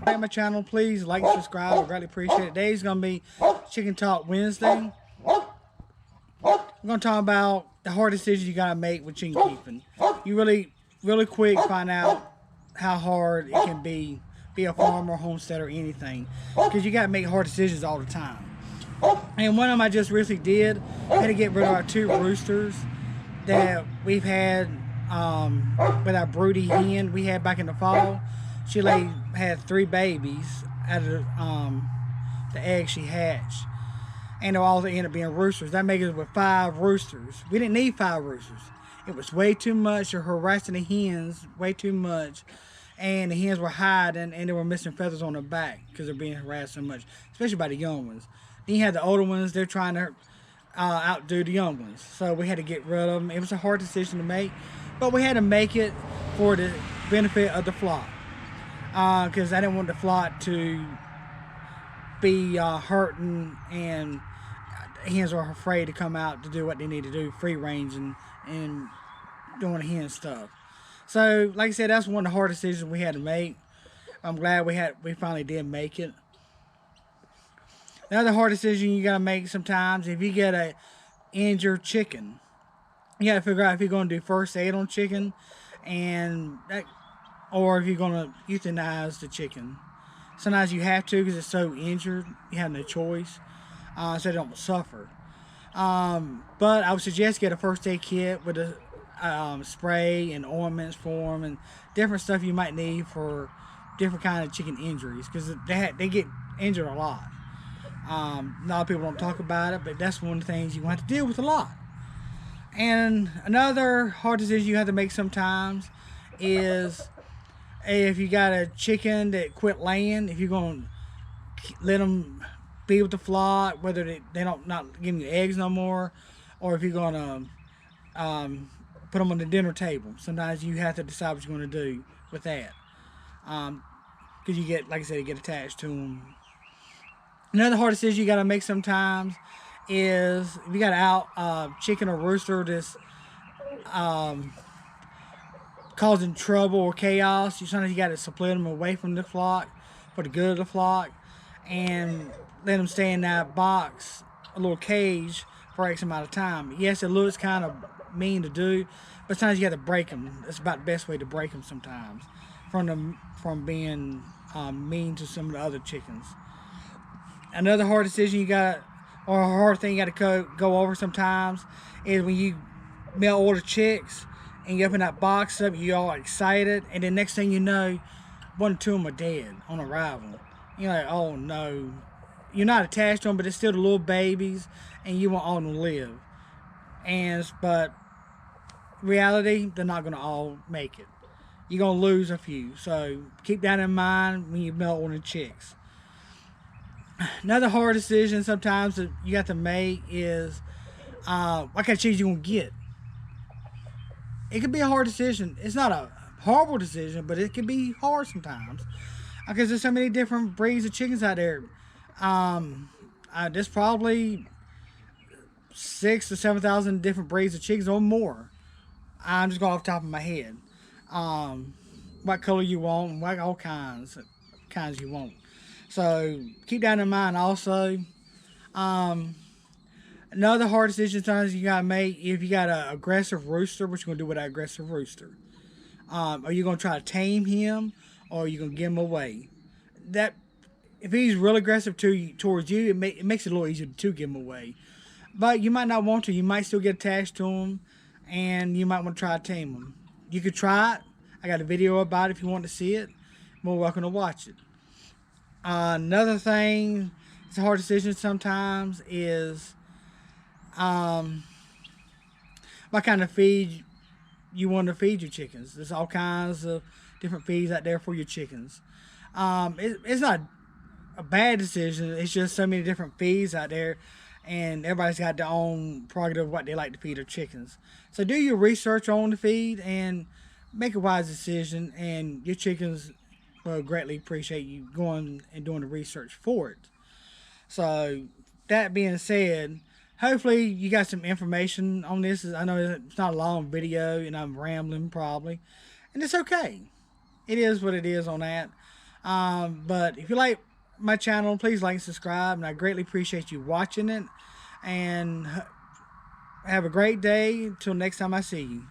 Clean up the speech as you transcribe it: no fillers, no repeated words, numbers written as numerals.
Like my channel, please like and subscribe. I greatly appreciate it. Today's gonna be Chicken Talk Wednesday. I'm gonna talk about the hard decisions you gotta make with chicken keeping. You really quick find out how hard it can be a farmer, homesteader, or anything, because you gotta make hard decisions all the time. And one of them I just recently did. I had to get rid of our 2 roosters that we've had with our broody hen we had back in the fall. She had 3 babies out of the eggs she hatched, and they all ended up being roosters. That made us with 5 roosters. We didn't need 5 roosters. It was way too much. They're harassing the hens way too much, and the hens were hiding, and they were missing feathers on their back because they're being harassed so much, especially by the young ones. Then you had the older ones. They're trying to outdo the young ones, so we had to get rid of them. It was a hard decision to make, but we had to make it for the benefit of the flock, because I didn't want the flock to be hurting, and hens are afraid to come out to do what they need to do, free range and doing the hen stuff. So like I said, that's one of the hard decisions we had to make. I'm glad we finally did make it. Another hard decision you gotta make sometimes, if you get a injured chicken, you gotta figure out if you're gonna do first aid on chicken, or if you're gonna euthanize the chicken. Sometimes you have to because it's so injured, you have no choice, so they don't suffer. But I would suggest get a first aid kit with a spray and ointments for them and different stuff you might need for different kind of chicken injuries, because they get injured a lot. A lot of people don't talk about it, but that's one of the things you have to deal with a lot. And another hard decision you have to make sometimes is, if you got a chicken that quit laying, if you're going to let them be with the flock, whether they don't not giving you eggs no more, or if you're going to put them on the dinner table. Sometimes you have to decide what you're going to do with that, because you get, like I said, you get attached to them. Another hard decision you got to make sometimes is, if you got out chicken or rooster that's causing trouble or chaos, sometimes you got to split them away from the flock for the good of the flock, and let them stay in that box, a little cage, for X amount of time. Yes, it looks kind of mean to do, but sometimes you got to break them. That's about the best way to break them sometimes, from being mean to some of the other chickens. Another hard decision or a hard thing you got to go over sometimes, is when you mail order chicks and you open that box up, you're all excited, and then next thing you know, 1 or 2 of them are dead on arrival. You're like, oh no. You're not attached to them, but it's still the little babies, and you want all of them to live. But reality, they're not going to all make it. You're going to lose a few, so keep that in mind when you mail order chicks. Another hard decision sometimes that you got to make is, what kind of chicks you going to get. It could be a hard decision. It's not a horrible decision, but it can be hard sometimes, because there's so many different breeds of chickens out there. There's probably 6,000 to 7,000 different breeds of chickens or more. I'm just going off the top of my head. What color you want, and what all kinds you want. So keep that in mind also. Another hard decision sometimes you gotta make, if you got an aggressive rooster, what you gonna do with that aggressive rooster? Are you gonna try to tame him, or are you gonna give him away? If he's real aggressive towards you, it makes it a little easier to give him away. But you might not want to. You might still get attached to him, and you might want to try to tame him. You could try it. I got a video about it if you want to see it. More welcome to watch it. Another thing, it's a hard decision sometimes, is what kind of feed you want to feed your chickens. There's all kinds of different feeds out there for your chickens. It's not a bad decision. It's just so many different feeds out there, and everybody's got their own prerogative of what they like to feed their chickens. So do your research on the feed and make a wise decision, and your chickens will greatly appreciate you going and doing the research for it. So that being said, hopefully you got some information on this. I know it's not a long video and I'm rambling probably, and it's okay. It is what it is on that. But if you like my channel, please like and subscribe, and I greatly appreciate you watching it. And have a great day until next time I see you.